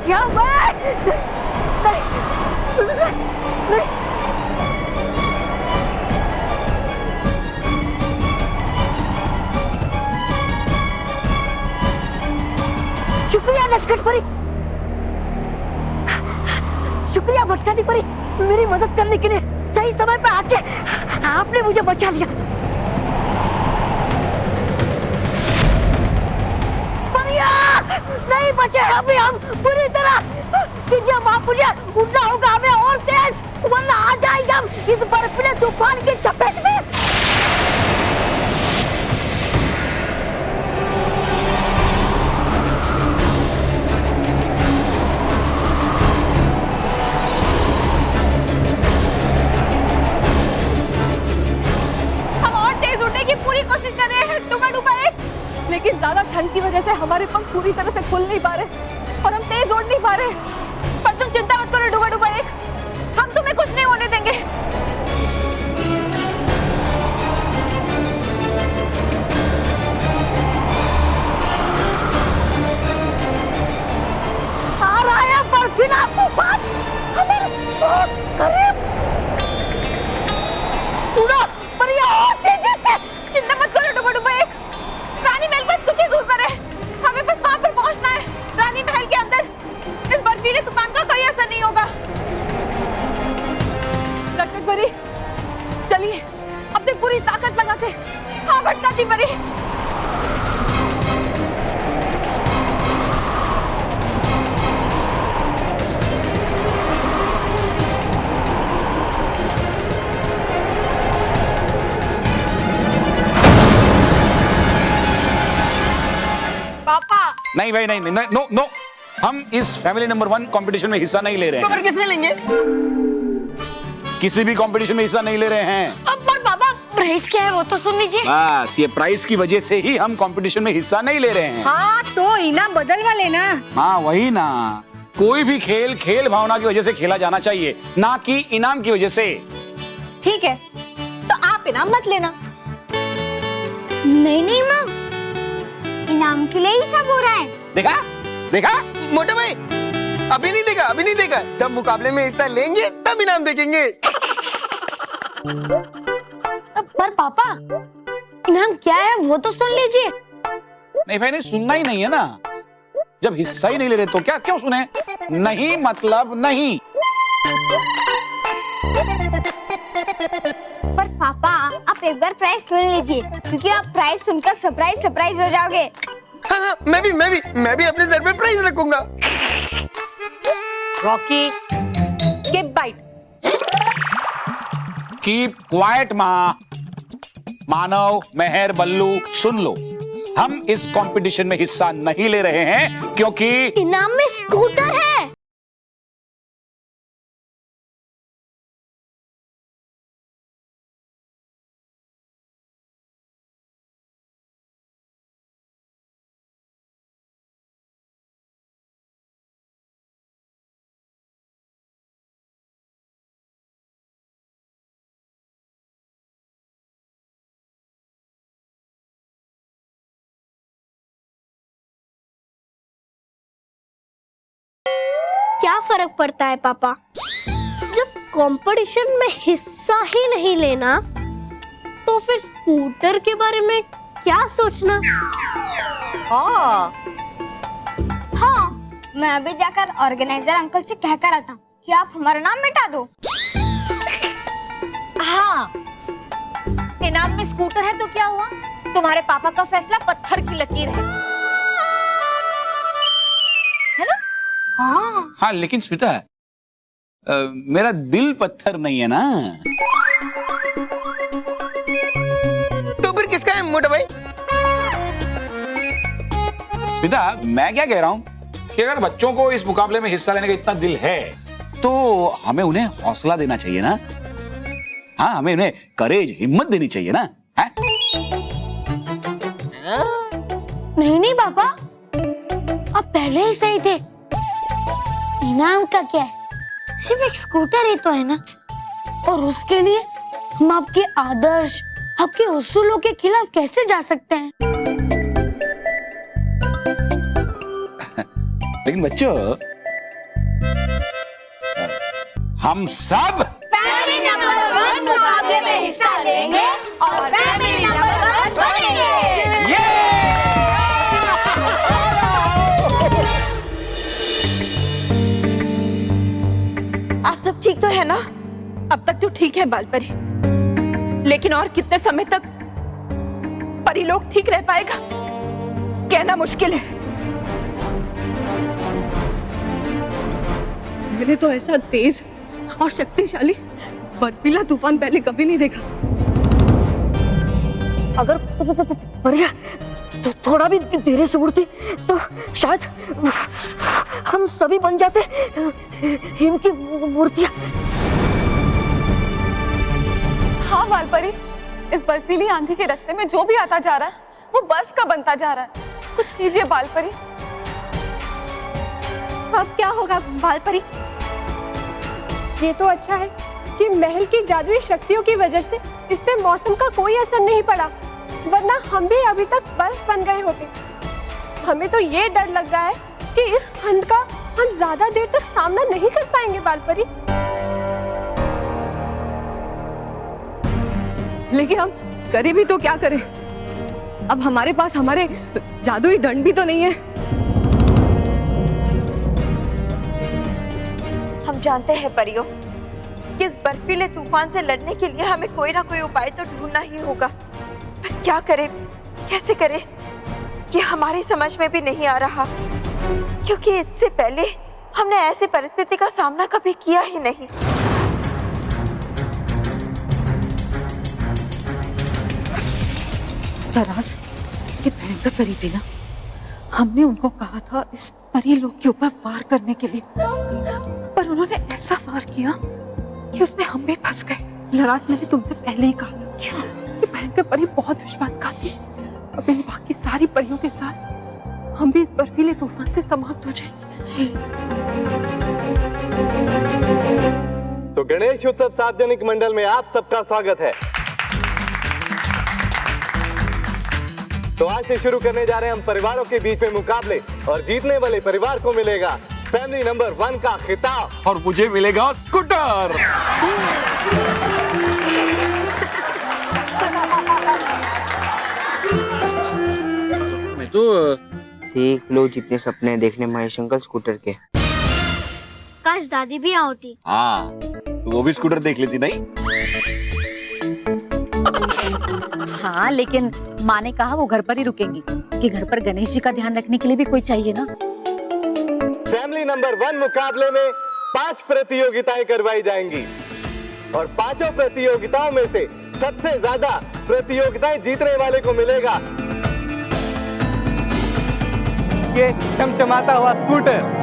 क्या मैं नहीं। शुक्रिया नटखट परी, शुक्रिया भटकाती परी, मेरी मदद करने के लिए सही समय पर आके आपने मुझे बचा लिया। परिया नहीं बचे अभी हम पूरी तरह। जब महापुरिया उड़ना होगा हमें और तेज, वरना आ जाएंगे हम इस बर्फीले तूफान की चपेट में। पूरी कोशिश कर रहे हैं डूबा डूबा एक, लेकिन ज्यादा ठंड की वजह से हमारे पंख पूरी तरह से खुल नहीं पा रहे और हम तेज उड़ नहीं पा रहे। पर तुम चिंता मत करो डूबा डूबा एक, हम तुम्हें कुछ नहीं होने देंगे। आ रहा है बर्फीला तूफान हमारे बहुत करीब। उड़ो परिया और तेजी से। चिंता मत करो डूबा डूबा एक, रानी महल बस कुछ ही दूर पर है, हमें बस वहां पर पहुंचना है। रानी महल के अंदर इस बर्फीले तूफान का कोई असर नहीं होगा। नटखट परी चलिए अपनी पूरी ताकत लगाते। हाँ भटकाती परी। पापा नहीं भाई, नहीं नहीं, नो नो, हम इस फैमिली नंबर 1 कंपटीशन में हिस्सा नहीं ले रहे तो हैं। फिर किसमें लेंगे? किसी भी कंपटीशन में हिस्सा नहीं ले रहे हैं। अब पर पापा प्राइस क्या है वो तो सुन लीजिए। बस ये प्राइस की वजह से ही हम कंपटीशन में हिस्सा नहीं ले रहे हैं। हाँ तो इनाम बदलवा लेना। हाँ वही ना, कोई भी खेल खेल भावना की वजह से खेला जाना चाहिए, ना कि इनाम की वजह से। ठीक है तो आप इनाम मत लेना। नहीं नहीं माँ, इनाम के लिए ही सब हो रहा है। देखा देखा मोटे भाई अभी नहीं देगा, अभी नहीं देगा, जब मुकाबले में हिस्सा लेंगे तब इनाम देखेंगे। पर पापा इनाम क्या है वो तो सुन लीजिए। नहीं भाई, नहीं सुनना ही नहीं है ना। जब हिस्सा ही नहीं ले रहे तो क्या क्यों सुने? नहीं मतलब नहीं। पर पापा आप एक बार प्राइस सुन लीजिए, क्योंकि आप प्राइस सुनकर सरप्राइज हो जाओगे। हाँ, मैं भी अपने सर पे प्राइस रखूंगा। Rocky give bite. Keep quiet माँ। मानव, मेहर, बल्लू सुन लो, हम इस कंपटीशन में हिस्सा नहीं ले रहे हैं क्योंकि इनाम में स्कूटर है। क्या फर्क पड़ता है पापा, जब कंपटीशन में हिस्सा ही नहीं लेना तो फिर स्कूटर के बारे में क्या सोचना। हाँ, मैं अभी जाकर ऑर्गेनाइजर अंकल से कहकर आता हूँ कि आप हमारा नाम मिटा दो। हाँ, इनाम में स्कूटर है तो क्या हुआ, तुम्हारे पापा का फैसला पत्थर की लकीर है ना? हाँ लेकिन स्मिता, मेरा दिल पत्थर नहीं है ना। तो फिर किसका है मोटा भाई? स्मिता, मैं क्या कह रहा हूँ कि अगर बच्चों को इस मुकाबले में हिस्सा लेने का इतना दिल है तो हमें उन्हें हौसला देना चाहिए ना। हाँ, हमें उन्हें करेज, हिम्मत देनी चाहिए ना। है? नहीं नहीं पापा, आप पहले ही सही थे। इनाम का क्या है, सिर्फ एक स्कूटर ही तो है ना, और उसके लिए हम आपके आदर्श, आपके उसूलों के खिलाफ कैसे जा सकते हैं। लेकिन बच्चों, हम सब फैमिली नंबर 1 मुकाबले में हिस्सा लेंगे और फैमिली नंबर 1 बनेंगे। आप सब ठीक तो है ना? अब तक तो ठीक है बालपरी, लेकिन और कितने समय तक परी लोग ठीक रह पाएगा कहना मुश्किल है। मैंने तो ऐसा तेज और शक्तिशाली बर्फीला तूफान पहले कभी नहीं देखा। अगर परिया तो थोड़ा भी धीरे से उड़ती तो शायद हम सभी बन जाते हिम की मूर्तियां। हाँ वालपरी, इस बर्फीली आंधी के रास्ते में जो भी आता जा रहा है वो बर्फ का बनता जा रहा है। कुछ कीजिए बालपरी। अब क्या होगा बालपरी? ये तो अच्छा है कि महल की जादुई शक्तियों की वजह से इस पे मौसम का कोई असर नहीं पड़ा, वरना हम भी अभी तक बर्फ बन गए होते। हमें तो ये डर लग रहा है कि इस ठंड का हम ज्यादा देर तक सामना नहीं कर पाएंगे बालपरी। लेकिन हम करें भी तो क्या करें? अब हमारे पास हमारे जादुई दंड भी तो नहीं है। हम जानते हैं परियों कि इस बर्फीले तूफान से लड़ने के लिए हमें कोई ना कोई उपाय तो ढूंढना ही होगा। पर क्या करें, कैसे करें, ये हमारी समझ में भी नहीं आ रहा, क्योंकि इससे पहले हमने ऐसी परिस्थिति का सामना कभी किया ही नहीं। तरास के भयंकर परी थी ना, हमने उनको कहा था इस परी लोग के ऊपर वार करने के लिए, पर उन्होंने ऐसा वार किया कि उसमें हम भी फंस गए। लराज, मैंने तुमसे पहले ही कहा था कि भयंकर परी बहुत विश्वासघाती। अब इन बाकी सारी परियों के साथ हम भी इस बर्फीले तूफान से समाप्त हो जाएंगे। तो गणेश उत्सव सार्वजनिक मंडल में आप सबका स्वागत है। तो आज से शुरू करने जा रहे हैं हम परिवारों के बीच में मुकाबले, और जीतने वाले परिवार को मिलेगा फैमिली नंबर 1 का खिताब और मुझे मिलेगा स्कूटर। मैं तो देख लो जितने सपने देखने महेश अंकल स्कूटर के। काश दादी भी यहाँ होती। हाँ, तो वो भी स्कूटर देख लेती नहीं? हाँ, लेकिन माँ ने कहा वो घर पर ही रुकेंगी कि घर पर गणेश जी का ध्यान रखने के लिए भी कोई चाहिए ना। फैमिली नंबर 1 मुकाबले में 5 प्रतियोगिताएं करवाई जाएंगी, और 5 प्रतियोगिताओं में से सबसे ज्यादा प्रतियोगिताएं जीतने वाले को मिलेगा ये चमचमाता हुआ स्कूटर।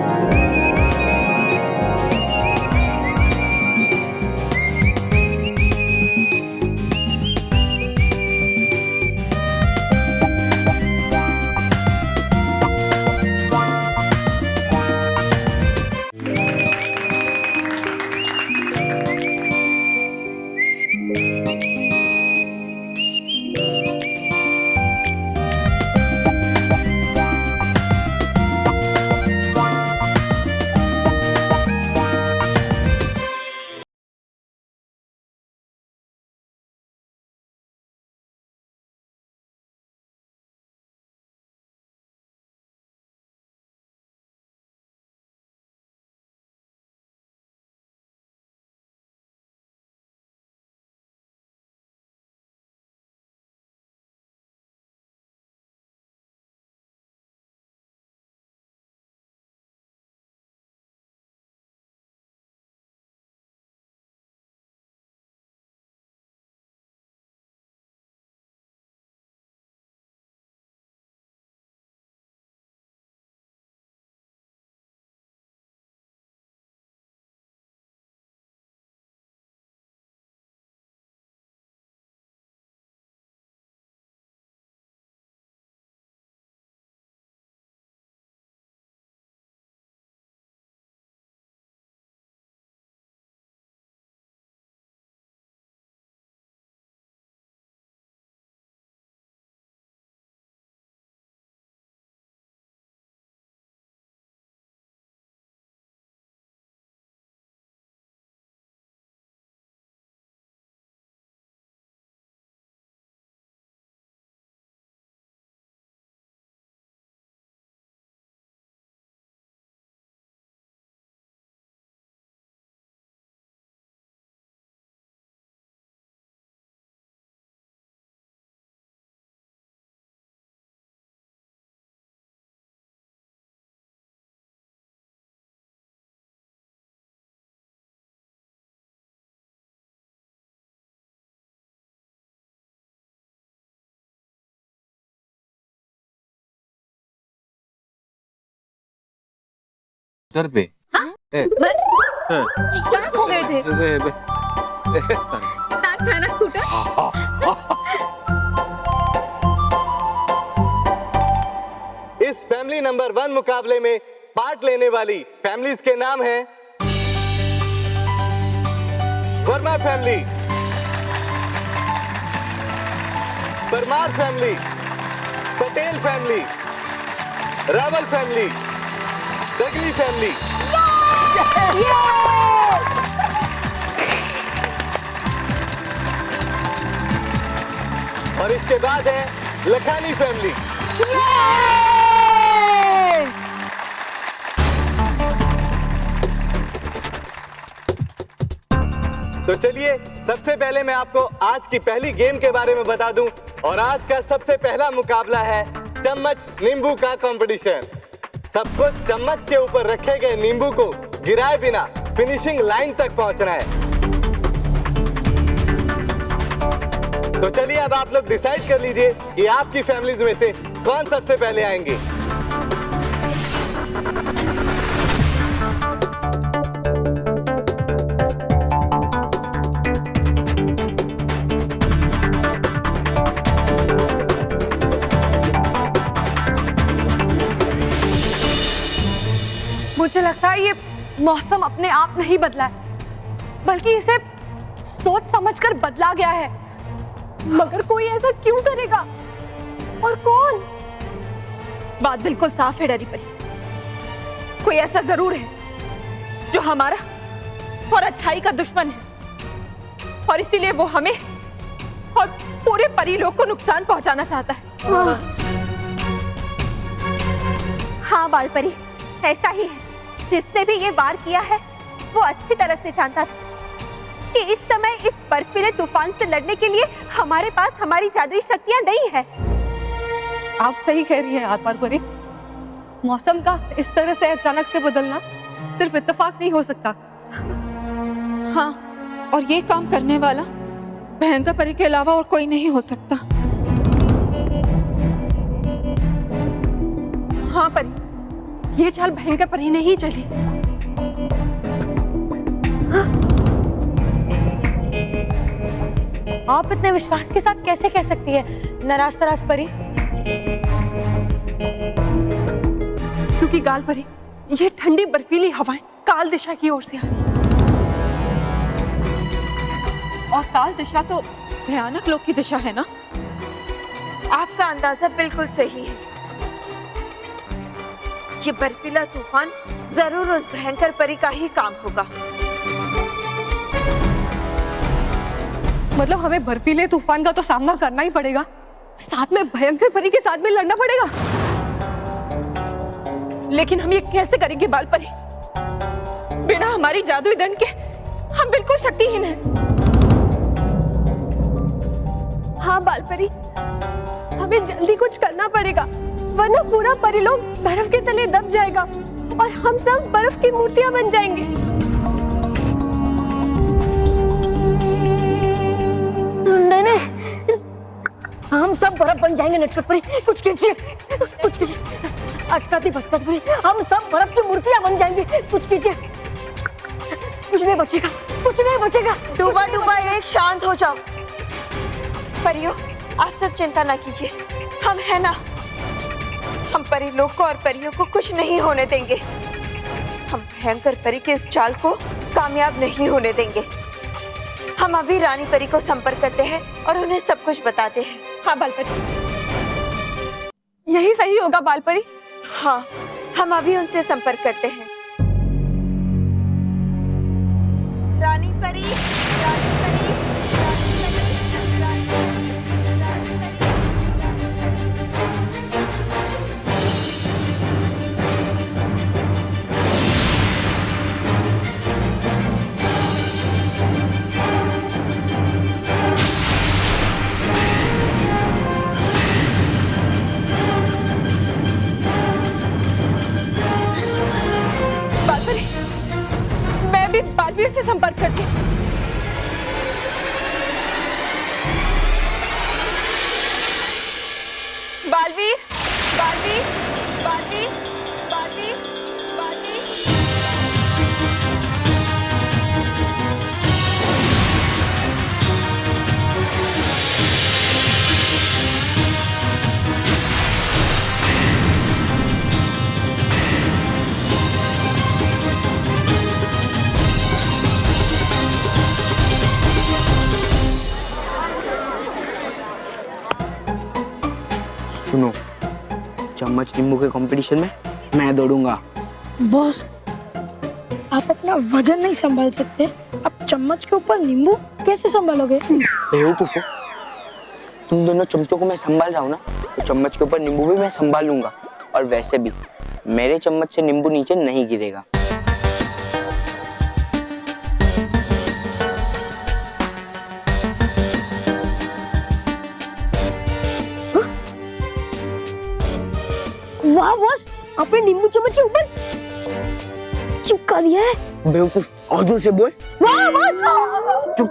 डर पे बस कहाँ खो गए थे? सॉरी तार छाना स्कूटर। इस फैमिली नंबर 1 मुकाबले में पार्ट लेने वाली फैमिलीज के नाम हैं Verma family, Parmar family, Patel family, Rawal family, Dagli family. और इसके बाद है लखानी फैमिली। तो चलिए सबसे पहले मैं आपको आज की पहली गेम के बारे में बता दूं और आज का सबसे पहला मुकाबला है चम्मच नींबू का कंपटीशन। सबको चम्मच के ऊपर रखे गए नींबू को गिराए बिना फिनिशिंग लाइन तक पहुंचना है। तो चलिए अब आप लोग डिसाइड कर लीजिए कि आपकी फैमिलीज में से कौन सबसे पहले आएंगे। मुझे लगता है ये मौसम अपने आप नहीं बदला है, बल्कि इसे सोच समझकर बदला गया है। मगर कोई ऐसा क्यों करेगा और कौन? बात बिल्कुल साफ है डरी परी। कोई ऐसा जरूर है जो हमारा और अच्छाई का दुश्मन है और इसीलिए वो हमें और पूरे परी लोग को नुकसान पहुंचाना चाहता है। हाँ बाल परी, ऐसा ही है। जिसने भी ये वार किया है वो अच्छी तरह से जानता था कि इस समय इस बर्फीले तूफान से लड़ने के लिए हमारे पास हमारी जादुई शक्तियां नहीं है। आप सही कह रही हैं आत्मा परी। मौसम का इस तरह से अचानक से बदलना सिर्फ इत्तेफाक नहीं हो सकता। हाँ, और ये काम करने वाला भयंकर परी के अलावा और कोई नहीं हो सकता। हाँ परी, ये चाल भयंकर परी नहीं चली। आप इतने विश्वास के साथ कैसे कह सकती है नाराज तराज परी? क्योंकि गाल परी, ये ठंडी बर्फीली हवाएं काल दिशा की ओर से आ रही हैं। और काल दिशा तो भयानक लोग की दिशा है ना? आपका अंदाजा बिल्कुल सही है। ये बर्फीला तूफान जरूर उस भयंकर परी का ही काम होगा। मतलब हमें बर्फीले तूफान का तो सामना करना ही पड़ेगा, साथ में भयंकर परी के साथ भी लड़ना पड़ेगा। लेकिन हम ये कैसे करेंगे बाल परी? बिना हमारी जादुई दंड के हम बिल्कुल शक्तिहीन हैं। हाँ बाल परी, हमें जल्दी कुछ करना पड़ेगा, वरना पूरा परिलोक बर्फ के तले दब जाएगा और हम सब बर्फ की मूर्तियां बन जाएंगे। नहीं नहीं, हम सब बर्फ बन जाएंगे नटखट परी। कुछ कीजिए, कुछ कीजिए। अटकती भटकती परी, हम सब बर्फ की मूर्तियां बन जाएंगे। कुछ कीजिए, कुछ नहीं बचेगा, कुछ नहीं बचेगा। डूबा डूबा एक शांत हो जाओ। परियों, आप सब चिंता ना कीजिए, हम है ना। हम परी लोग को और परियों को कुछ नहीं होने देंगे। हम भयंकर परी के इस चाल को कामयाब नहीं होने देंगे। हम अभी रानी परी को संपर्क करते हैं और उन्हें सब कुछ बताते हैं। हाँ बाल परी, यही सही होगा बाल परी। हाँ, हम अभी उनसे संपर्क करते हैं। रानी परी, रानी परी, रानी परी, रानी परी, रानी परी, बालवीर से संपर्क करती हूँ। बालवीर, बालवीर, बालवीर, बालवीर, बालवीर। चम्मच नींबू के कंपटीशन में मैं दौड़ूंगा। बॉस, आप अपना वजन नहीं संभाल सकते, आप चम्मच के ऊपर नींबू कैसे संभालोगे? बेवकूफ हो, तुम दोनों चमचों को मैं संभाल रहा हूँ ना, तो चम्मच के ऊपर नींबू भी मैं संभाल लूंगा। और वैसे भी मेरे चम्मच से नींबू नीचे नहीं गिरेगा। वाह बॉस, आपने नींबू चम्मच के ऊपर चिपका दिया है। बेवकूफ, और जोर से बोल। वाह बॉस, चुप।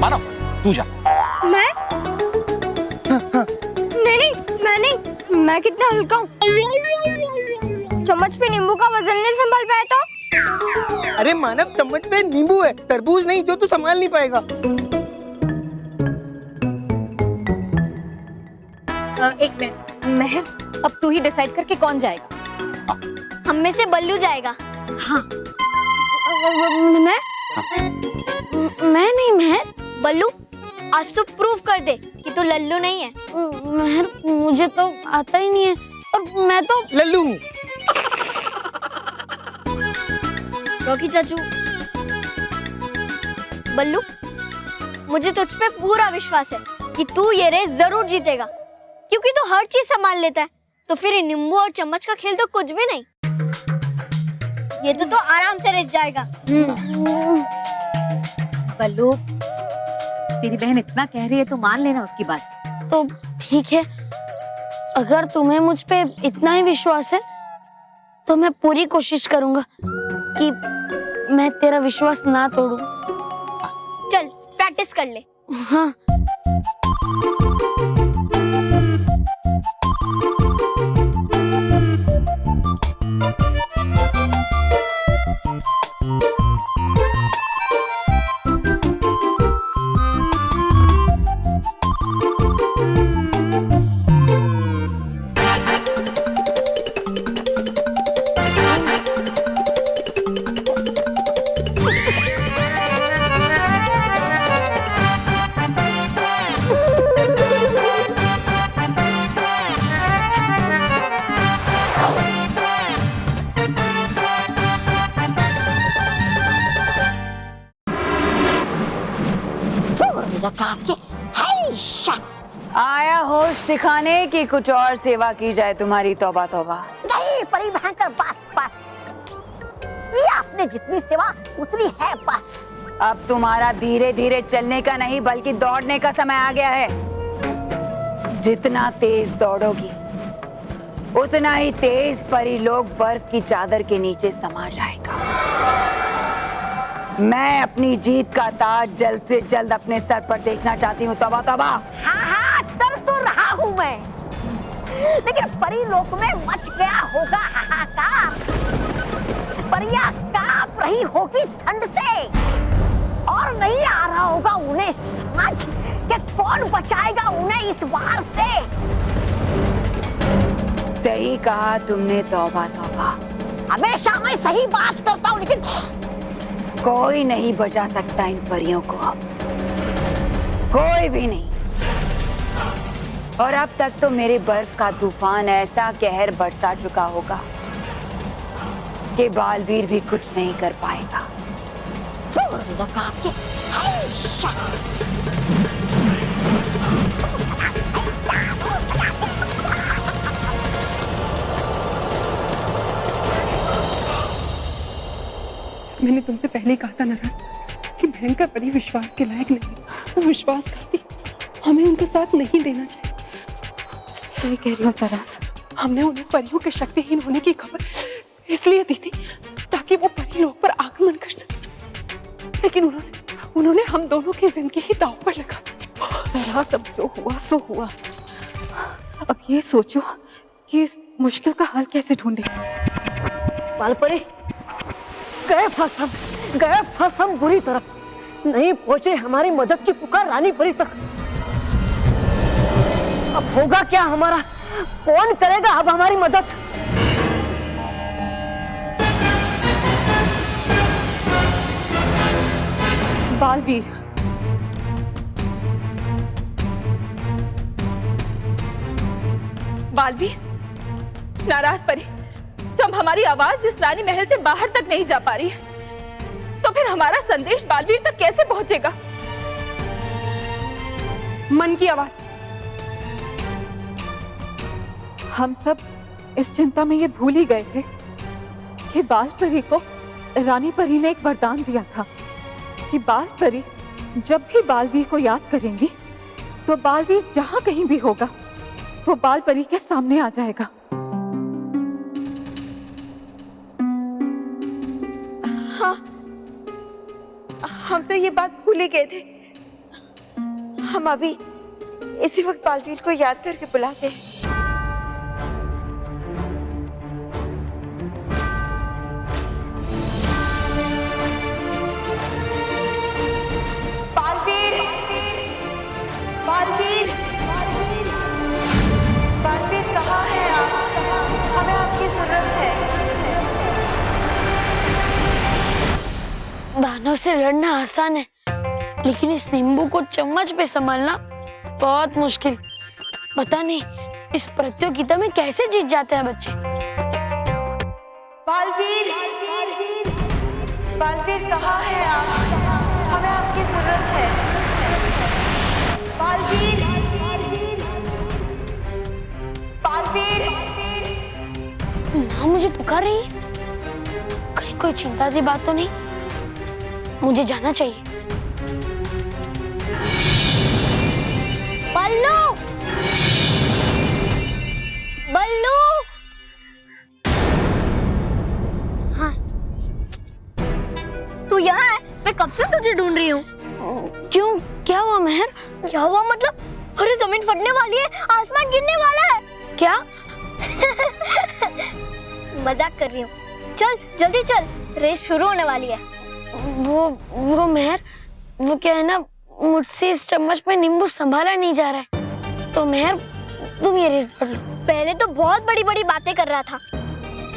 मानो तू जा। मैं? नहीं, मैं नहीं, मैं कितना हल्का हूँ। चम्मच पे नींबू का वजन नहीं संभाल पाया तो? अरे मानव, चम्मच में नींबू है, तरबूज नहीं जो तू संभाल नहीं पाएगा। एक मिनट महर, अब तू ही डिसाइड करके कौन जाएगा। हम में से बल्लू जाएगा। हाँ मैं नहीं महर। बल्लू, आज तो प्रूव कर दे कि तू लल्लू नहीं है। महर, मुझे तो आता ही नहीं है और मैं तो लल्लू हूँ। रॉकी चाचू, बल्लू, मुझे तुझ पे पूरा विश्वास है कि तू ये रेस जरूर जीतेगा, क्योंकि तू हर चीज संभाल लेता है। तो फिर नींबू और चम्मच का खेल तो कुछ भी नहीं। ये तो आराम से रेस जाएगा। बल्लू, तेरी बहन इतना कह रही है तो मान लेना उसकी बात। तो ठीक है, अगर तुम्हें मुझ पे इतना ही विश्वास है तो मैं पूरी कोशिश करूंगा कि मैं तेरा विश्वास ना तोड़ूं। चल प्रैक्टिस कर ले। हाँ। आया होश दिखाने की कुछ और सेवा की जाए तुम्हारी। तौबा तौबा। नहीं परी भयंकर, बस बस, ये आपने जितनी सेवा उतनी है बस। अब तुम्हारा धीरे धीरे चलने का नहीं बल्कि दौड़ने का समय आ गया है। जितना तेज दौड़ोगी उतना ही तेज परी लोग बर्फ की चादर के नीचे समा जाएगा। मैं अपनी जीत का ताज जल्द से जल्द अपने सर पर देखना चाहती हूँ। तौबा तौबा। हाँ, कर तो रहा हूँ मैं, लेकिन परी लोक में मच गया होगा हाहाकार। परियां कांप रही होगी ठंड से और नहीं आ रहा होगा उन्हें समझ कि कौन बचाएगा उन्हें इस वार से। सही कहा तुमने। तौबा तौबा। हमेशा मैं सही बात करता हूँ, लेकिन कोई नहीं बचा सकता इन परियों को अब, कोई भी नहीं। और अब तक तो मेरे बर्फ का तूफान ऐसा कहर बरसा चुका होगा कि बालवीर भी कुछ नहीं कर पाएगा। मैंने तुमसे पहले ही कहा था नरस कि भयंकर परी विश्वास के लायक नहीं। वो विश्वासघाती, हमें उनका साथ नहीं देना चाहिए। सही कह रही हो तरस। हमने उन्हें परियों के शक्तिहीन होने की खबर इसलिए दी थी ताकि वो परी लोग पर आक्रमण कर सके, लेकिन उन्होंने हम दोनों की जिंदगी ही दांव पर लगा दी। तरस, अब जो हुआ सो हुआ। अब ये सोचो कि इस मुश्किल का हल कैसे ढूंढे। बालपरी, गए फंस हम बुरी तरह। नहीं पहुंच रही हमारी मदद की पुकार रानी परी तक। अब होगा क्या हमारा? कौन करेगा अब हमारी मदद? बालवीर, बालवीर, नाराज परी, जब हमारी आवाज इस रानी महल से बाहर तक नहीं जा पा रही है, तो फिर हमारा संदेश बालवीर तक कैसे पहुंचेगा? मन की आवाज। हम सब इस चिंता में ये भूल ही गए थे कि बाल परी को रानी परी ने एक वरदान दिया था कि बाल परी जब भी बालवीर को याद करेंगी तो बालवीर जहां कहीं भी होगा वो बाल परी के सामने आ जाएगा। हाँ, हम तो ये बात भूल ही गए थे। हम अभी इसी वक्त बालवीर को याद करके बुलाते हैं। बालवीर, बालवीर, बालवीर कहाँ हैं आप? हमें आपकी जरूरत है। दानव से लड़ना आसान है, लेकिन इस नींबू को चम्मच पे संभालना बहुत मुश्किल। पता नहीं इस प्रतियोगिता में कैसे जीत जाते हैं बच्चे। बालवीर, बालवीर कहाँ हैं आप? हमें आपकी जरूरत है। बालवीर, बालवीर, माँ मुझे पुकार रही है, कहीं कोई चिंता की बात तो नहीं? मुझे जाना चाहिए। बल्लू, बल्लू, हाँ, तू यहाँ है? मैं कब से तुझे ढूंढ रही हूँ। क्यों, क्या हुआ मेहर? क्या हुआ मतलब? अरे जमीन फटने वाली है, आसमान गिरने वाला है। क्या? मजाक कर रही हूँ। चल जल्दी चल, रेस शुरू होने वाली है। वो मेहर, वो क्या है ना, मुझसे इस चम्मच में नींबू संभाला नहीं जा रहा है, तो मेहर तुम ये रेस दौड़ लो। पहले तो बहुत बड़ी बड़ी बातें कर रहा था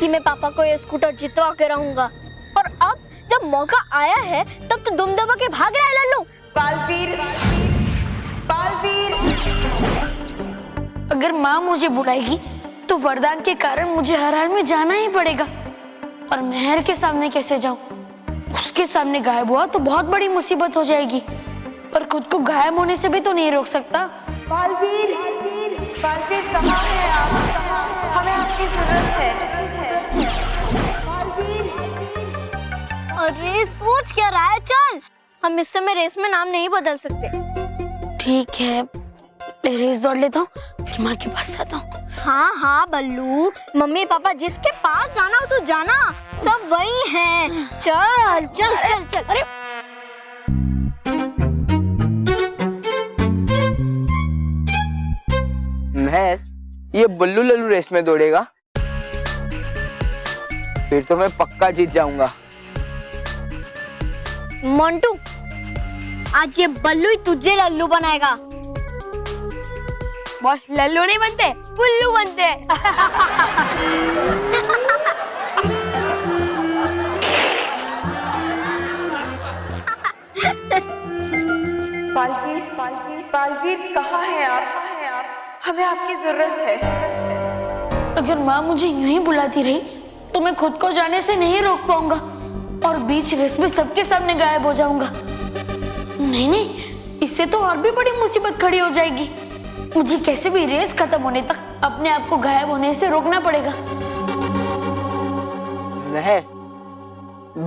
कि मैं पापा को ये स्कूटर जितवा के रहूंगा, और अब जब मौका आया है तब तो दुम दबा के भाग रहा है लल्लू। बालवीर, बालवीर, अगर माँ मुझे बुलाएगी तो वरदान के कारण मुझे हर हाल में जाना ही पड़ेगा, और मेहर के सामने कैसे जाऊं? उसके सामने गायब हुआ तो बहुत बड़ी मुसीबत हो जाएगी, पर खुद को गायब होने से भी तो नहीं रोक सकता। बालवीर, बालवीर कहाँ हैं आप? हमें आपकी जरूरत है। अरे सोच क्या रहा है? चल, हम इस समय रेस में नाम नहीं बदल सकते। ठीक है, रेस दौड़ लेता हूँ, फिर माँ के पास जाता हूँ। हाँ हाँ बल्लू, मम्मी पापा जिसके पास जाना हो तो जाना, सब वही हैं। चल चल चल चल। अरे महर, ये बल्लू लल्लू रेस में दौड़ेगा? फिर तो मैं पक्का जीत जाऊंगा। मोंटू, आज ये बल्लू ही तुझे लल्लू बनाएगा। बॉस लल्लू नहीं बनते, उल्लू बनते। बालवीर, बालवीर, बालवीर कहाँ हैं आप? हमें आपकी जरूरत है। अगर माँ मुझे यूं ही बुलाती रही तो मैं खुद को जाने से नहीं रोक पाऊंगा, और बीच रेस में सबके सामने गायब हो जाऊंगा। नहीं नहीं, इससे तो और भी बड़ी मुसीबत खड़ी हो जाएगी। मुझे कैसे भी रेस खत्म होने तक अपने आप को गायब होने से रोकना पड़ेगा। महर,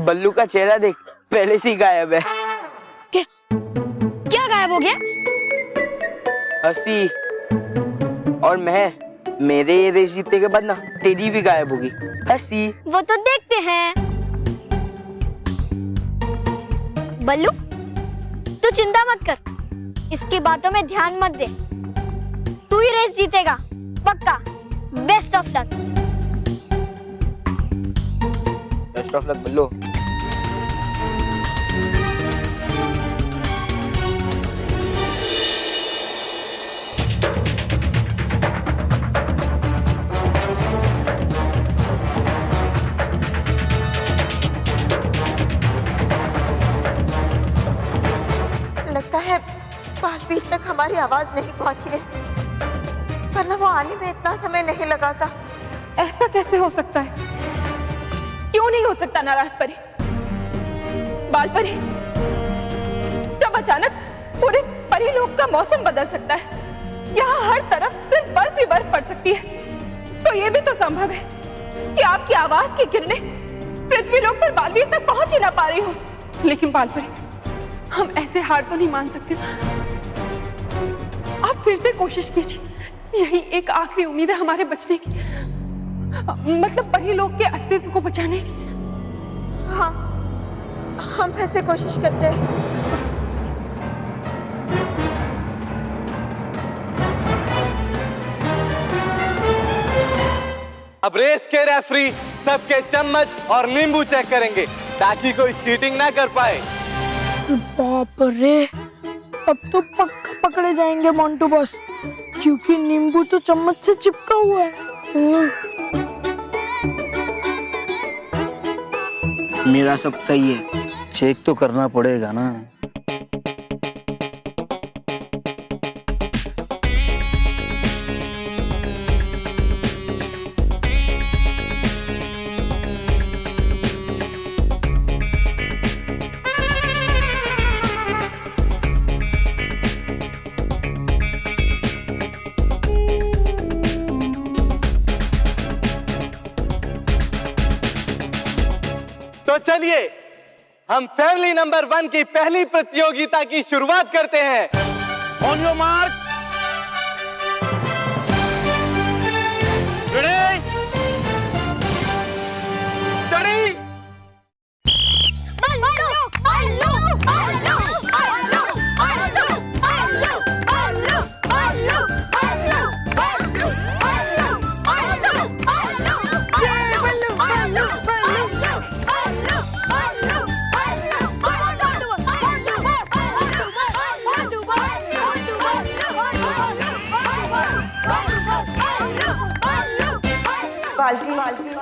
बल्लू का चेहरा देख, पहले से ही गायब है। क्या गायब हो गया? हंसी। और महर, मेरे ये रेस जीतने के बाद ना तेरी भी गायब होगी हंसी। वो तो देखते हैं। बल्लू, तू चिंता मत कर, इसकी बातों में ध्यान मत दे। तू ही रेस जीतेगा, पक्का। Best of luck. Best of luck Ballu. लगता है बालवीर तक हमारी आवाज नहीं पहुंची है, वरना वो आने में इतना समय नहीं लगा था। ऐसा कैसे हो सकता है? क्यों नहीं हो सकता नाराज परी? बाल परी, जब अचानक पूरे परी लोक का मौसम बदल सकता है, यहाँ हर तरफ सिर्फ बर्फ ही बर्फ पड़ सकती है, तो ये भी तो संभव है कि आपकी आवाज की किरणें पृथ्वी लोक पर बालवीर तक पहुंच ही ना पा रही हूँ। लेकिन बाल परी, हम ऐसे हार तो नहीं मान सकते। आप फिर से कोशिश कीजिए, यही एक आखिरी उम्मीद है हमारे बचने की, मतलब परी लोक के अस्तित्व को बचाने की। हाँ, हम ऐसे कोशिश करते हैं। अब रेस के रेफरी सबके चम्मच और नींबू चेक करेंगे ताकि कोई चीटिंग ना कर पाए। बाप रे, अब तो पक्का पकड़े जाएंगे मोंटू बॉस, क्योंकि नींबू तो चम्मच से चिपका हुआ है। मेरा सब सही है, चेक तो करना पड़ेगा ना। तो चलिए हम फैमिली नंबर 1 की पहली प्रतियोगिता की शुरुआत करते हैं। On your mark, ready, study.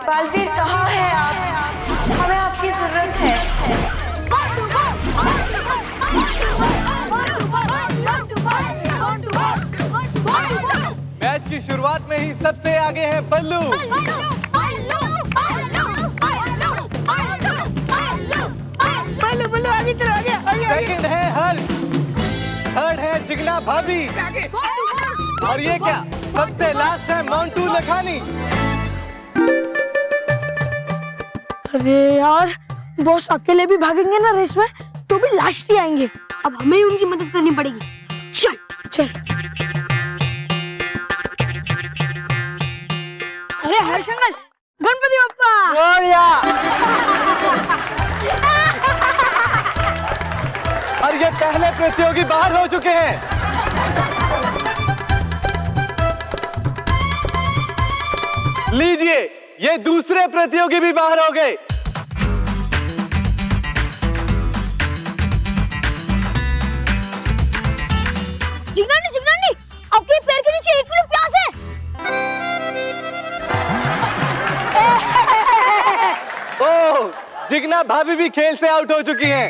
Baalveer कहाँ है आप? हमें आपकी जरूरत है। मैच की शुरुआत में ही सबसे आगे है बल्लू। सेकंड है हर्ष, थर्ड है जिगना भाभी, और ये क्या, सबसे लास्ट है मोंटू लखानी। अरे यार, बॉस अकेले भी भागेंगे ना रेस में, तो भी लास्ट ही आएंगे। अब हमें ही उनकी मदद करनी पड़ेगी। चल चल। अरे हर्षंगल, गणपति बप्पा। और ये पहले प्रतियोगी बाहर हो चुके हैं। लीजिए, ये दूसरे प्रतियोगी भी बाहर हो गए। जिगनानी, आपके पैर के नीचे 1 किलो प्याज है। ओह, जिगना भाभी भी खेल से आउट हो चुकी हैं।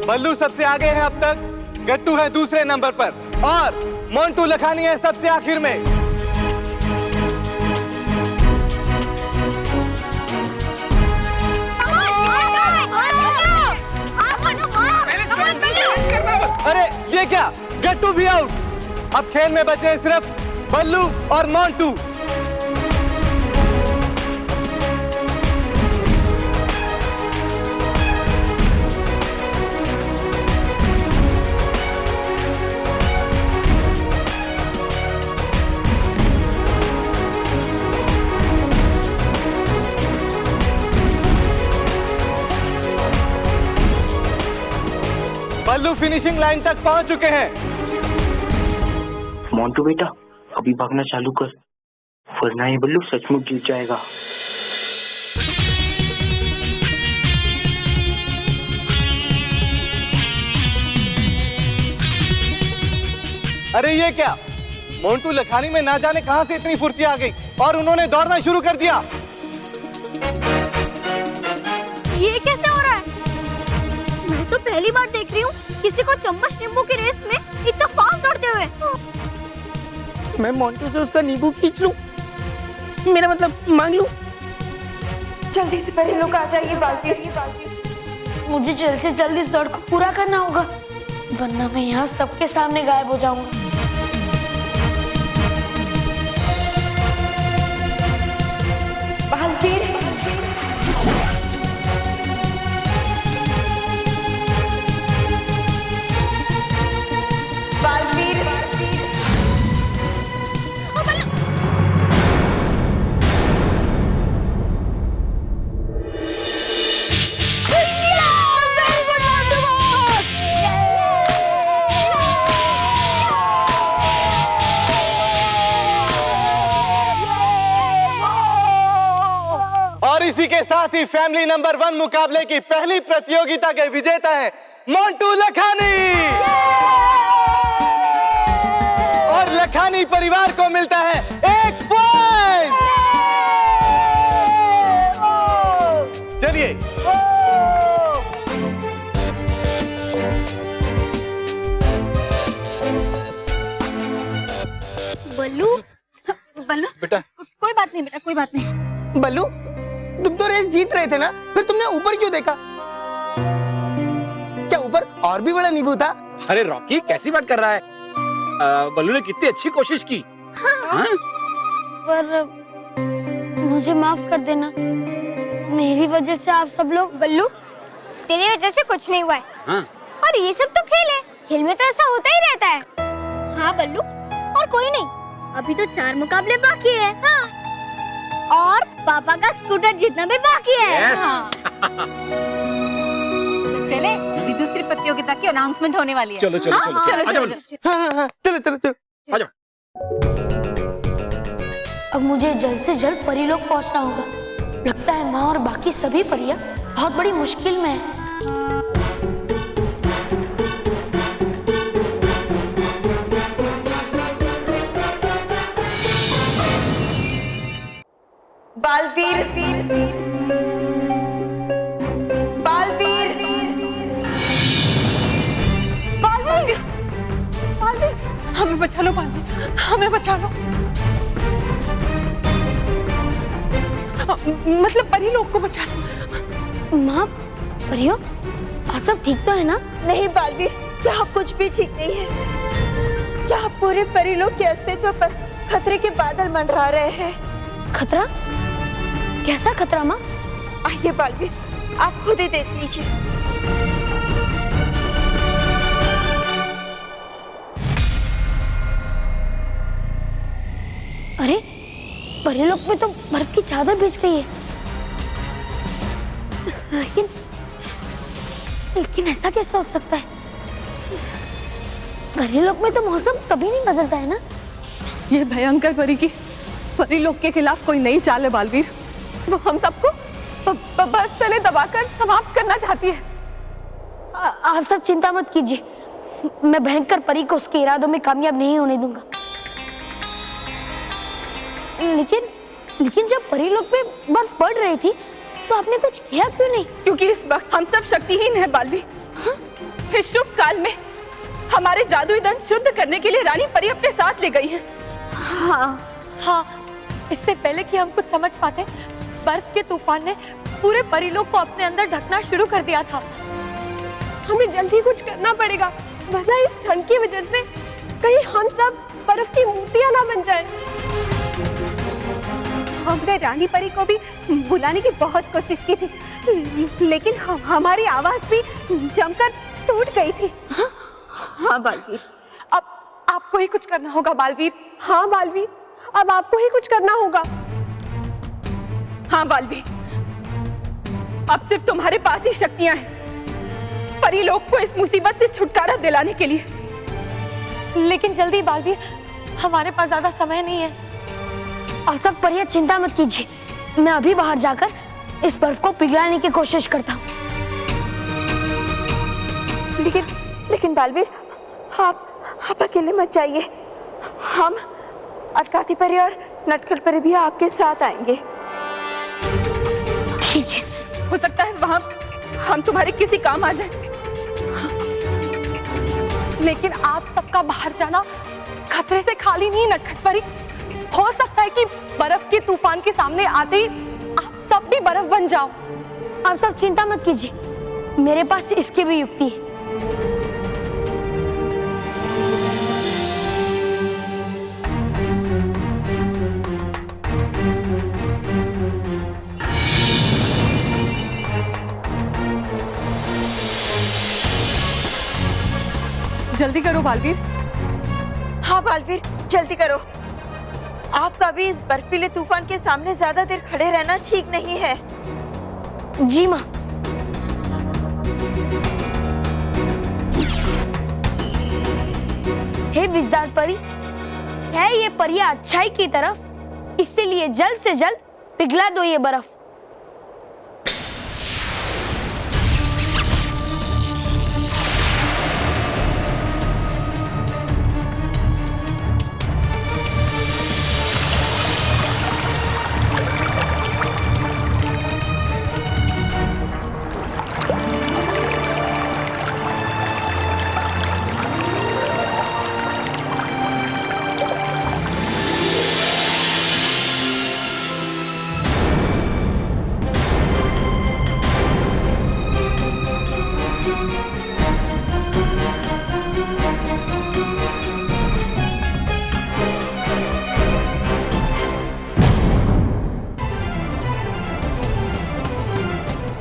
बल्लू सबसे आगे है अब तक, गट्टू है दूसरे नंबर पर और मोंटू लखानी है सबसे आखिर में। अरे ये क्या, गट्टू भी आउट। अब खेल में बचे हैं सिर्फ बल्लू और मोंटू। बल्लू फिनिशिंग लाइन तक पहुंच चुके हैं। मोंटू बेटा, अभी भागना चालू कर, वरना ये बल्लू सचमुच जीत जाएगा। अरे ये क्या, मोंटू लखानी में ना जाने कहां से इतनी फुर्ती आ गई और उन्होंने दौड़ना शुरू कर दिया। ये कैसे हो रहा है? मैं तो पहली बार देख रही हूँ किसी को चम्मच नींबू की रेस में इतना फास्ट दौड़ते हुए। मैं मोंटू से उसका नींबू खींच लूं, मेरा मतलब मांग लूं। जल्दी से परी लोग आ जाइए बालवीर। मुझे जल्द से जल्द इस दौड़ को पूरा करना होगा, वरना मैं यहाँ सबके सामने गायब हो जाऊंगा। बालवीर, बालवीर, और इसी के साथ ही फैमिली नंबर 1 मुकाबले की पहली प्रतियोगिता के विजेता हैं मोंटू लखानी। और लखानी परिवार को मिलता है 1 पॉइंट। चलिए बल्लू, बल्लू बेटा। कोई बात नहीं बेटा, कोई बात नहीं। बल्लू, तुम तो रेस जीत रहे थे ना, फिर तुमने ऊपर क्यों देखा? क्या ऊपर और भी बड़ा नींबू था? अरे रॉकी, कैसी बात कर रहा है? बल्लू ने कितनी अच्छी कोशिश की। हाँ? पर मुझे माफ कर देना, मेरी वजह से आप सब लोग। बल्लू, तेरी वजह से कुछ नहीं हुआ है। हाँ? और ये सब तो खेल है, खेल में तो ऐसा होता ही रहता है। हाँ बल्लू, और कोई नहीं, अभी तो 4 मुकाबले बाकी है। हाँ। और पापा का स्कूटर जीतना भी बाकी है। यस। तो चले, अभी दूसरी प्रतियोगिता की अनाउंसमेंट होने वाली है। चलो चलो चलो चलो चलो चलो चलो चलो। आ जाओ। अब मुझे जल्द से जल्द परी लोग पहुंचना होगा। लगता है माँ और बाकी सभी परियां बहुत बड़ी मुश्किल में है। बालवीर, बालवीर, बालवीर, बालवीर, हमें बचा लो बालवीर, हमें बचा लो। मतलब परी लोग को बचा लो। माँ, परियों, आप सब ठीक तो है ना? नहीं बालवीर, यहाँ कुछ भी ठीक नहीं है। यहाँ पूरे परी लोग के अस्तित्व पर खतरे के बादल मंडरा रहे हैं। खतरा? कैसा खतरा माँ? आइए बालवीर, आप खुद ही देख लीजिए। अरे, परी लोग में तो बर्फ की चादर बिछ गई है। लेकिन ऐसा कैसे हो सकता है? परी लोग में तो मौसम कभी नहीं बदलता है ना? ये भयंकर परी लोग के खिलाफ कोई नई चाल है बालवीर। वो हम सबको बस तले दबाकर समाप्त करना चाहती है। आप सब चिंता मत कीजिए, मैं भयंकर परी को उसके इरादों में कामयाब नहीं होने दूंगा। लेकिन जब परी लोग पे बर्फ पड़ रही थी तो आपने कुछ किया क्यों नहीं? क्योंकि इस वक्त हम सब शक्तिहीन हैं बालवीर। हाँ? इस शुभ काल में हमारे जादुई दंड शुद्ध करने के लिए रानी परी अपने साथ ले गई है। हाँ, इससे पहले कि हम कुछ समझ पाते, बर्फ के तूफान ने पूरे परीलोक को अपने अंदर ढकना शुरू कर दिया था। हमें जल्दी कुछ करना पड़ेगा, वरना इस ठंड की वजह से कहीं हम सब बर्फ की मूर्तियां ना बन जाएं। हमने रानी परी को भी बुलाने की बहुत कोशिश की थी, लेकिन हमारी आवाज भी जमकर टूट गई थी। हाँ बालवीर, अब आपको ही कुछ करना होगा बालवीर। हाँ बालवीर, अब आपको ही कुछ करना होगा। हाँ बालवीर, अब सिर्फ तुम्हारे पास ही शक्तियां हैं परी लोग को इस मुसीबत से छुटकारा दिलाने के लिए। लेकिन जल्दी बालवीर, हमारे पास ज्यादा समय नहीं है। आप सब परियां चिंता मत कीजिए, मैं अभी बाहर जाकर इस बर्फ को पिघलाने की कोशिश करता हूँ। लेकिन बालवीर, आप अकेले मत जाइए। हम अटकाती परी और नटखट परी भी आपके साथ आएंगे। ठीक है, हो सकता है वहां हम तुम्हारे किसी काम आ जाए, लेकिन आप सबका बाहर जाना खतरे से खाली नहीं नटखट परी। हो सकता है कि बर्फ के तूफान के सामने आते ही आप सब भी बर्फ बन जाओ। आप सब चिंता मत कीजिए, मेरे पास इसकी भी युक्ति है। जल्दी करो बालवीर। हाँ बालवीर, जल्दी करो। आपका भी इस बर्फीले तूफान के सामने ज्यादा देर खड़े रहना ठीक नहीं है। जी माँ। हे विजदार परी, है ये परिया अच्छाई की तरफ, इसीलिए जल्द से जल्द पिघला दो ये बर्फ।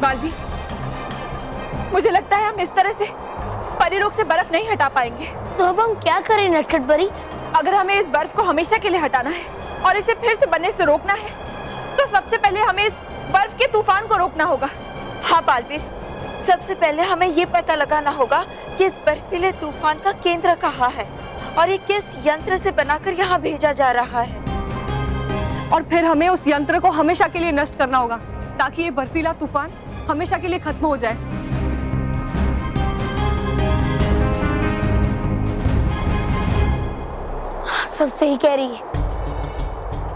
बालवीर, मुझे लगता है हम इस तरह से परिरोग से बर्फ नहीं हटा पाएंगे। तो अब हम क्या करें नटखट परी? अगर हमें इस बर्फ को हमेशा के लिए हटाना है और इसे फिर से बनने से रोकना है, तो सबसे पहले हमें इस बर्फ के तूफान को रोकना होगा। हाँ बालवीर, सबसे पहले हमें ये पता लगाना होगा कि इस बर्फीले तूफान का केंद्र कहाँ है और ये किस यंत्र से बनाकर यहाँ भेजा जा रहा है। और फिर हमें उस यंत्र को हमेशा के लिए नष्ट करना होगा, ताकि ये बर्फीला तूफान हमेशा के लिए खत्म हो जाए। सब सही कह रही है।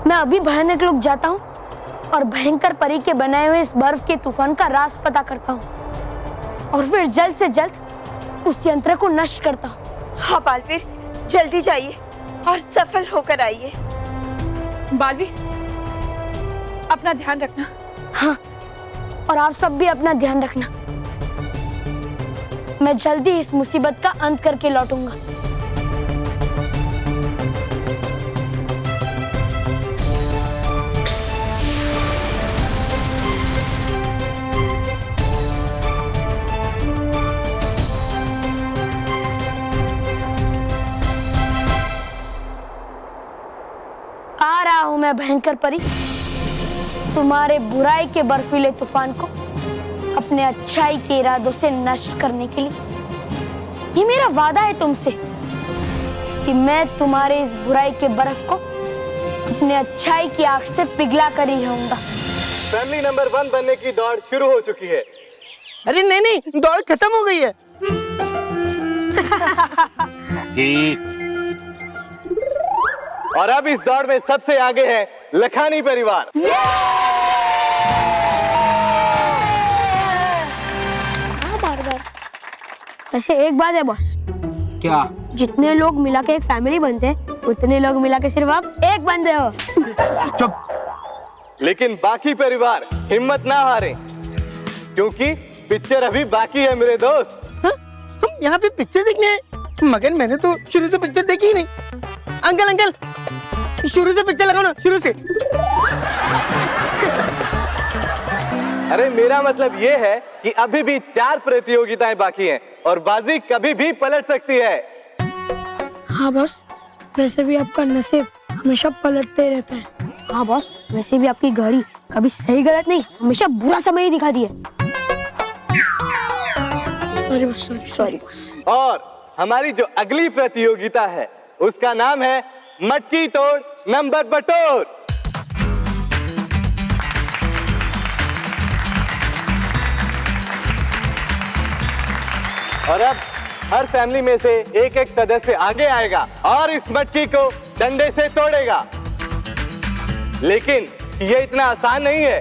मैं अभी भयानक लोग जाता हूँ और भयंकर परी के बनाए हुए इस बर्फ के तूफान का राज पता करता हूँ और फिर जल्द से जल्द उस यंत्र को नष्ट करता हूँ। हाँ बालवीर, जल्दी जाइए और सफल होकर आइए। बालवीर, अपना ध्यान रखना। हाँ, और आप सब भी अपना ध्यान रखना। मैं जल्दी इस मुसीबत का अंत करके लौटूंगा। आ रहा हूं मैं भयंकर परी, तुम्हारे बुराई के बर्फीले तूफान को अपने अच्छाई के इरादों से नष्ट करने के लिए। ये मेरा वादा है तुमसे कि मैं तुम्हारे इस बुराई के बर्फ को अपने अच्छाई की आग से पिघला कर ही रहूंगा। फैमिली नंबर 1 बनने की दौड़ शुरू हो चुकी है। अरे नहीं, दौड़ खत्म हो गई है। और अब इस दौड़ में सबसे आगे है लखानी परिवार। ऐसे एक बात है बॉस। क्या? जितने लोग मिला के एक फैमिली बनते हैं, उतने लोग मिला के सिर्फ आप एक बंदे हो। चुप। लेकिन बाकी परिवार हिम्मत ना हारे, क्योंकि पिक्चर अभी बाकी है मेरे दोस्त। हाँ? हम यहाँ पे पिक्चर देखने आए, मगर मैंने तो शुरू से पिक्चर देखी ही नहीं। अंकल, शुरू से पिक्चर लगाओ ना, शुरू से। अरे मेरा मतलब ये है कि अभी भी 4 प्रतियोगिताएं बाकी हैं और बाजी कभी भी पलट सकती है। हाँ बॉस, वैसे भी आपका नसीब हमेशा पलटते रहता है। हाँ बॉस, वैसे भी आपकी गाड़ी कभी सही गलत नहीं, हमेशा बुरा समय ही दिखाती है। Sorry boss. और हमारी जो अगली प्रतियोगिता है उसका नाम है मटकी तोड़ नंबर बटोर। और अब हर फैमिली में से एक एक सदस्य आगे आएगा और इस मटकी को डंडे से तोड़ेगा। लेकिन ये इतना आसान नहीं है,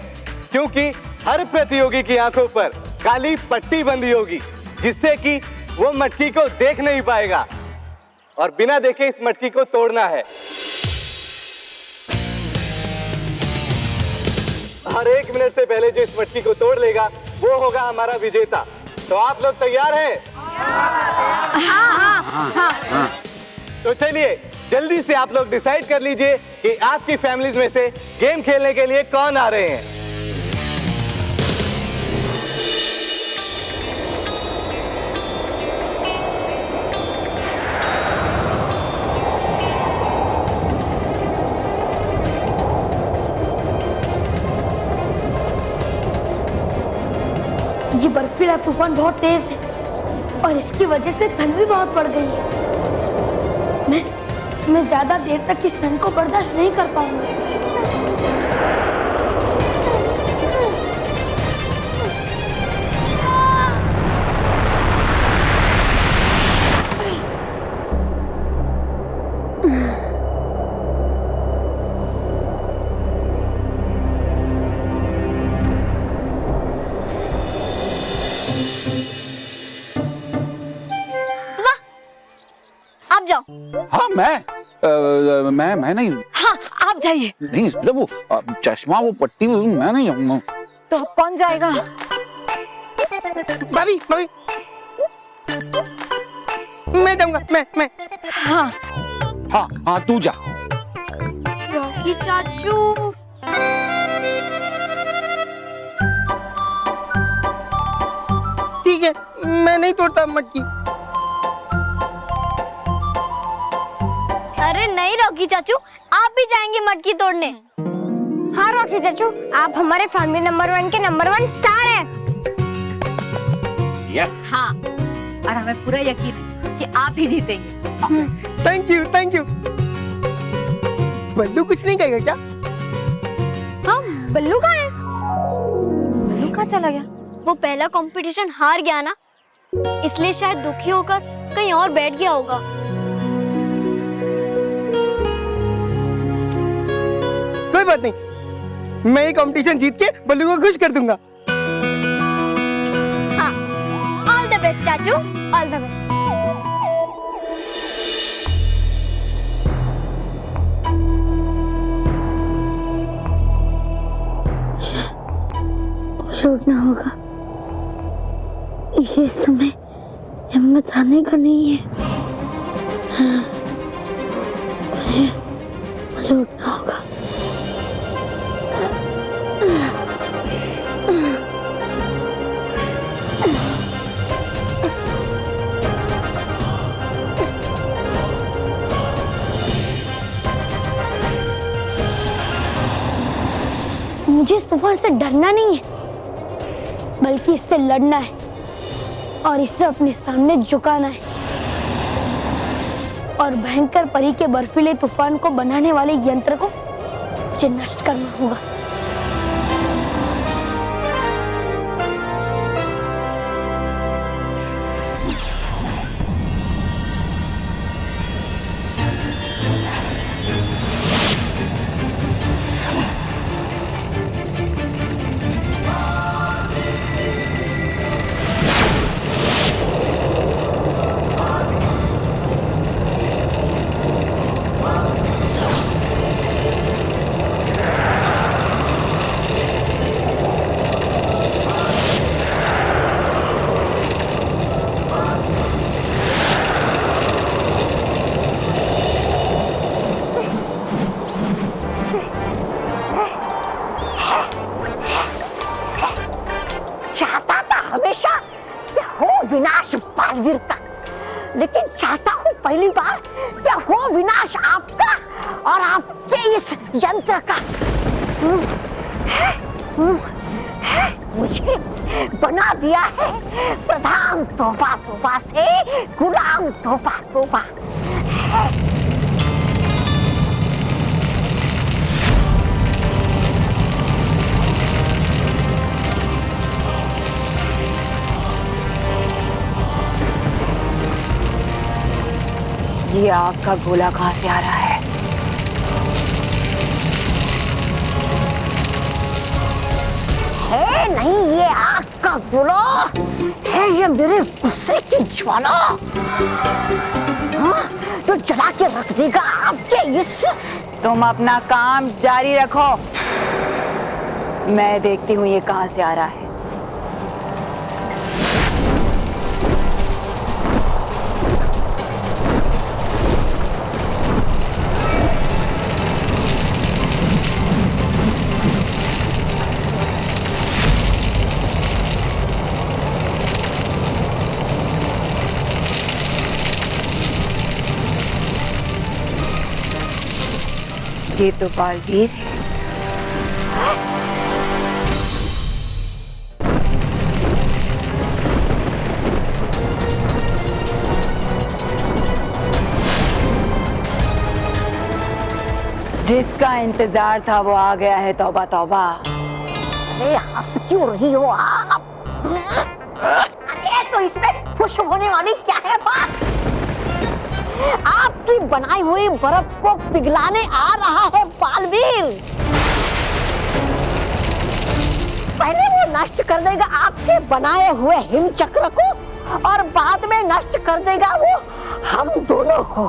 क्योंकि हर प्रतियोगी की आंखों पर काली पट्टी बंधी होगी, जिससे कि वो मटकी को देख नहीं पाएगा और बिना देखे इस मटकी को तोड़ना है। हर 1 मिनट से पहले जो इस मटकी को तोड़ लेगा वो होगा हमारा विजेता। तो आप लोग तैयार हैं? हाँ। तो चलिए जल्दी से आप लोग डिसाइड कर लीजिए कि आपकी फैमिलीज में से गेम खेलने के लिए कौन आ रहे हैं। ये बर्फीला तूफान बहुत तेज है और इसकी वजह से ठंड भी बहुत बढ़ गई है। मैं ज्यादा देर तक इस ठंड को बर्दाश्त नहीं कर पाऊंगा। आप जाओ। हाँ मैं नहीं। हाँ आप जाइए। नहीं मतलब वो चश्मा वो पट्टी मैं नहीं जाऊंगा। तो कौन जाएगा? भाभी मैं जाऊंगा। मैं हाँ हाँ तू जा। रॉकी चाचू ठीक है, मैं नहीं तोड़ता मटकी। अरे नहीं रॉकी चाचू, आप भी जाएंगे मटकी तोड़ने। हाँ रॉकी चाचू, आप हमारे फैमिली नंबर 1 के नंबर 1 स्टार हैं। यस। हाँ और हमें पूरा यकीन है कि आप ही जीतेंगे। Thank you. बल्लू कुछ नहीं कहेगा क्या? हाँ बल्लू कहाँ है? बल्लू कहाँ चला गया? वो पहला कंपटीशन हार गया ना, इसलिए शायद दुखी होकर कहीं और बैठ गया होगा। कोई बात नहीं, मैं ये कंपटीशन जीत के बल्लू को खुश कर दूंगा। हाँ, ऑल द बेस्ट चाचू, ऑल द बेस्ट। छोड़ना होगा, ये समय हिम्मत आने का नहीं है। मुझे उठना होगा। मुझे सुबह से डरना नहीं है, बल्कि इससे लड़ना है और इसे अपने सामने झुकाना है और भयंकर परी के बर्फीले तूफान को बनाने वाले यंत्र को मुझे नष्ट करना होगा। विनाश बालवीर का, लेकिन चाहता हूँ पहली बार क्या हो विनाश आपका और आपके इस यंत्र का। मुझे बना दिया है प्रधान तोबा तोबा से गुलाम तोबा तोबा। ये आग का गोला कहाँ से आ रहा है? है नहीं ये आग का गोला, है ये मेरे गुस्से की ज्वाला, हाँ, जो जला के रख देगा आपके इस। तुम अपना काम जारी रखो, मैं देखती हूँ ये कहाँ से आ रहा है। ये तो बालवीर है। जिसका इंतजार था वो आ गया है। तौबा तौबा। अरे हंस क्यों रही हो आप? अरे तो इसमें खुश होने वाली क्या है बात? आपकी बनाई हुई बर्फ को पिघलाने आ रहा है बालवीर। पहले वो नष्ट कर देगा आपके बनाए हुए हिम चक्र को और बाद में नष्ट कर देगा वो हम दोनों को।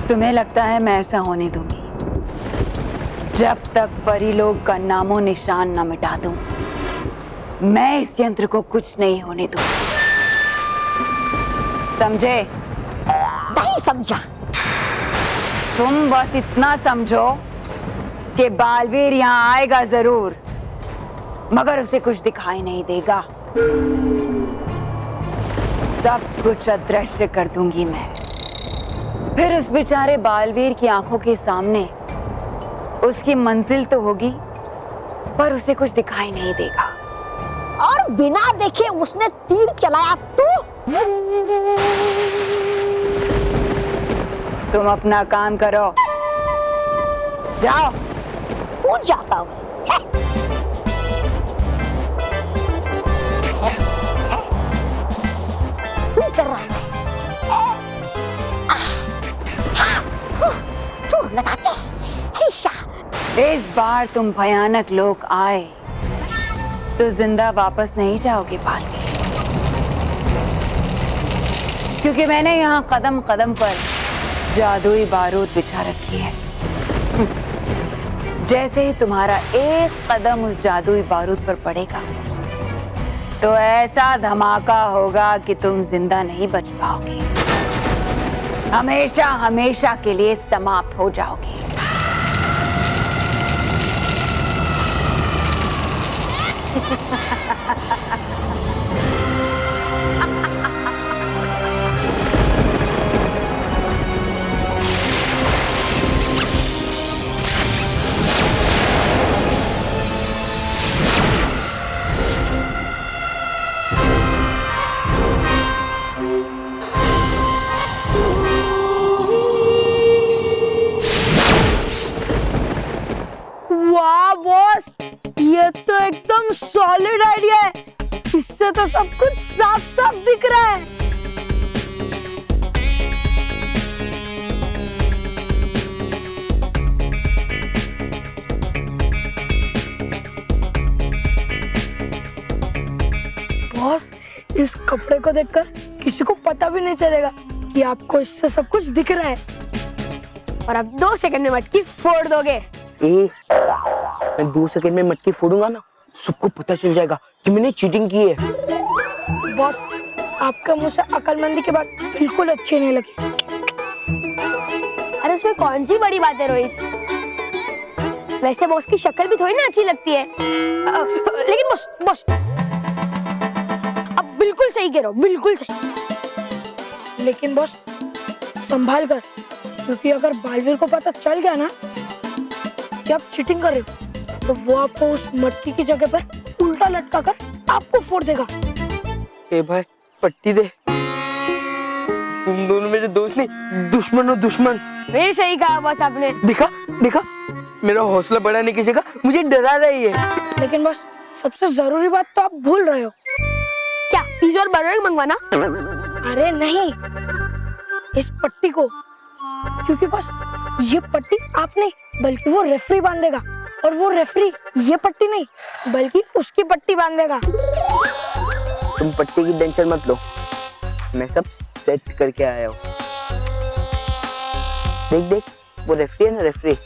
तुम्हें लगता है मैं ऐसा होने दूंगी? जब तक परीलोक का नामो निशान न मिटा दूं, मैं इस यंत्र को कुछ नहीं होने दूंगी। समझे? नहीं समझा। तुम बस इतना समझो कि बालवीर यहाँ आएगा जरूर, मगर उसे कुछ दिखाई नहीं देगा। सब कुछ अदृश्य कर दूंगी मैं। फिर उस बेचारे बालवीर की आंखों के सामने उसकी मंजिल तो होगी, पर उसे कुछ दिखाई नहीं देगा। और बिना देखे उसने तीर चलाया तो? तुम अपना काम करो, जाओ। कूद जाता हूँ। कर रहा है। चोर लगा के। इस बार तुम भयानक लोग आए तो जिंदा वापस नहीं जाओगे बालवीर, क्योंकि मैंने यहाँ कदम कदम पर जादुई बारूद बिछा रखी है। जैसे ही तुम्हारा एक कदम उस जादुई बारूद पर पड़ेगा तो ऐसा धमाका होगा कि तुम जिंदा नहीं बच पाओगे, हमेशा हमेशा के लिए समाप्त हो जाओगे। वाह बॉस, ये तो एकदम सॉलिड आइडिया है। इससे तो सब कुछ साफ साफ दिख रहा है। बॉस, इस कपड़े को देखकर किसी को पता भी नहीं चलेगा कि आपको इससे सब कुछ दिख रहा है। और अब 2 सेकंड में मटकी फोड़ दोगे। मैं 2 सेकंड में मटकी फोड़ूंगा ना, सबको पता चल जाएगा कि मैंने चीटिंग की है। बॉस, आपके मुंह से अकलमंदी की बात बिल्कुल अच्छी नहीं लगी। अरे इसमें कौन सी बड़ी बात है रोहित? वैसे बॉस की शक्ल भी थोड़ी ना अच्छी लगती है। लेकिन बॉस अब बिल्कुल सही कह रहे हो, बिल्कुल सही। लेकिन बॉस संभाल कर, क्योंकि अगर बालवीर को पता चल गया ना कि आप चीटिंग कर रहे हो, तो वो आपको उस मटकी की जगह पर उल्टा लटका कर आपको फोड़ देगा। ए भाई पट्टी दे, तुम दोनों मेरे दोस्त नहीं, दुश्मन हो दुश्मन। ये सही कहा बॉस आपने। दिखा दिखा, मेरा हौसला बढ़ाने की जगह मुझे डरा रही है। लेकिन बस सबसे जरूरी बात तो आप भूल रहे हो। क्या पिज्जा और बर्गर मंगवाना? अरे नहीं, इस पट्टी को, क्योंकि बस ये पट्टी आप नहीं बल्कि वो रेफरी बांधेगा, और वो रेफरी ये पट्टी नहीं बल्कि उसकी पट्टी बांधेगा। तुम पट्टी की टेंशन मत लो, मैं सब सेट करके आया हूँ। देख देख, वो रेफरी है ना, रेफरी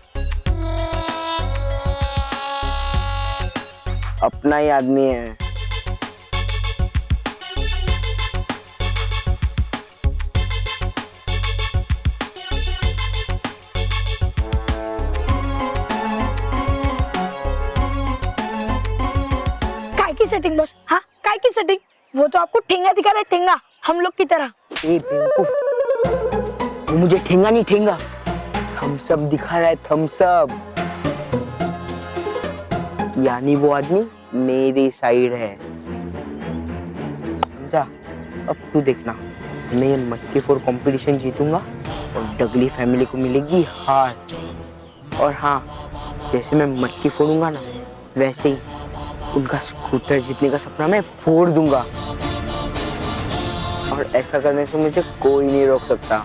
अपना ही आदमी है। काय की सेटिंग बॉस? हाँ, काय की सेटिंग? वो तो आपको ठेंगा दिखा रहा है, ठेंगा, हम लोग की तरह। ए बेवकूफ, वो मुझे ठेंगा नहीं, ठेंगा थम्स अप दिखा रहा है, थम्स अप। यानी वो आदमी मेरी साइड है, समझा? अब तू देखना, मैं ये मटकी फोड़ कंपटीशन जीतूंगा और डगली फैमिली को मिलेगी हार। और हाँ, जैसे मैं मटकी फोड़ूंगा ना, वैसे ही उनका स्कूटर जीतने का सपना मैं फोड़ दूंगा। और ऐसा करने से मुझे कोई नहीं रोक सकता।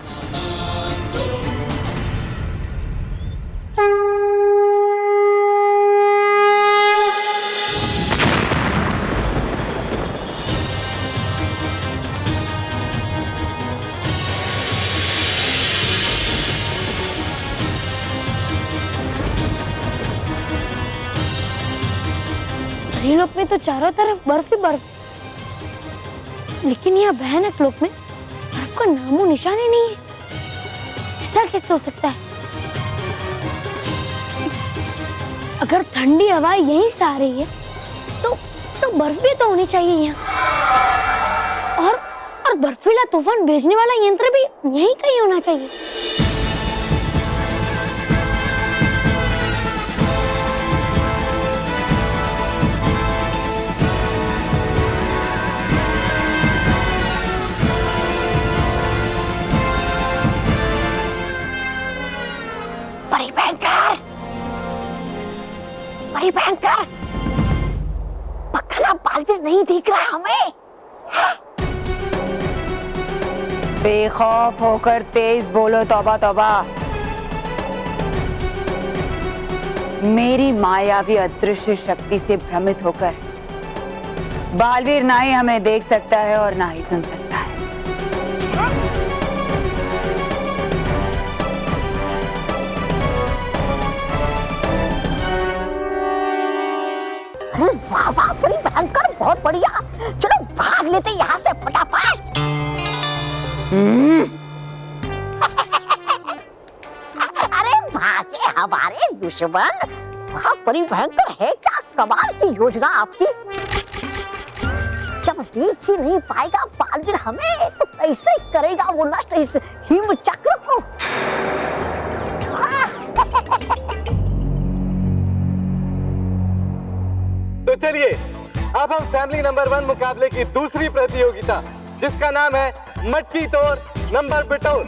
लोक में तो चारों तरफ बर्फ ही बर्फ, लेकिन यहाँ भयानक लोक में बर्फ का नामो निशान ही नहीं है। ऐसा कैसे हो सकता है? अगर ठंडी हवा यहीं से आ रही है तो बर्फ भी तो होनी चाहिए यहाँ। और बर्फीला तूफान भेजने वाला यंत्र भी यहीं कहीं होना चाहिए। भयंकर, पक्का बालवीर नहीं दिख रहा हमें। बेखौफ होकर तेज बोलो तौबा तौबा। मेरी मायावी अदृश्य शक्ति से भ्रमित होकर बालवीर ना ही हमें देख सकता है और ना ही सुन सकता है। अरे वाह वाह, बड़ी भयंकर, बहुत बढ़िया। चलो भाग लेते यहाँ से फटाफट। अरे भागे हमारे दुश्मन। वाह, बड़ी भयंकर है। क्या कमाल की योजना आपकी। जब देख ही नहीं पाएगा बालवीर हमें, तो कैसे करेगा वो नष्ट इस हिम चक्र को। तो चलिए, अब हम फैमिली नंबर 1 मुकाबले की दूसरी प्रतियोगिता, जिसका नाम है मटकी तोड़ नंबर बिटोर,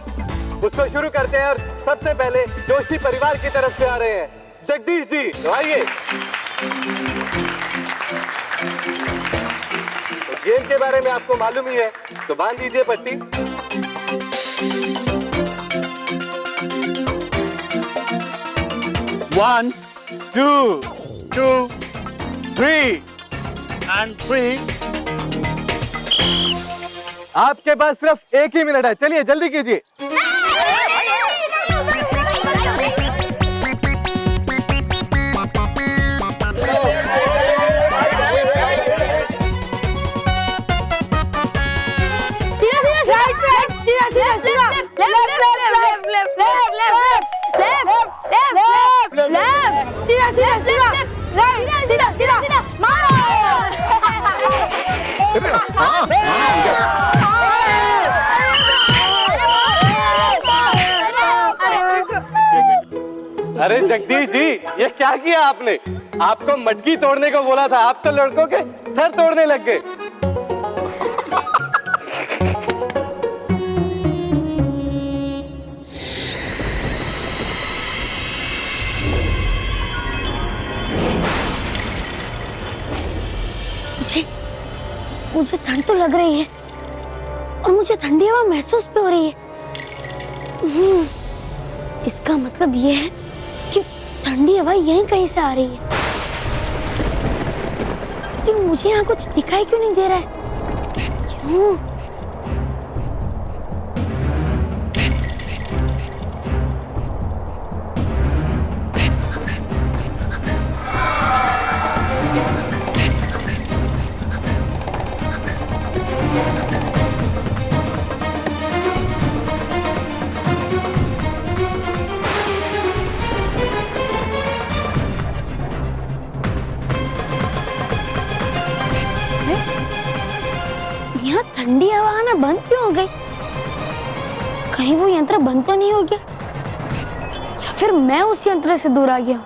उसको शुरू करते हैं। और सबसे पहले जोशी परिवार की तरफ से आ रहे हैं जगदीश जी, तो आइए। तो गेम के बारे में आपको मालूम ही है, तो बांध दीजिए पट्टी। One, two, 3 and 3। आपके पास सिर्फ 1 ही मिनट है, चलिए जल्दी कीजिए। अरे जगदीश जी, ये क्या किया आपने? आपको मटकी तोड़ने को बोला था, आप तो लड़कों के सर तोड़ने लग गए। मुझे ठंड तो लग रही है और मुझे ठंडी हवा महसूस भी हो रही है। इसका मतलब ये है कि ठंडी हवा यहीं कहीं से आ रही है, लेकिन मुझे यहाँ कुछ दिखाई क्यों नहीं दे रहा है? क्यों? यहाँ ठंडी हवा आना बंद क्यों हो गई? कहीं वो यंत्र बंद तो नहीं हो गया, या फिर मैं उस यंत्र से दूर आ गया?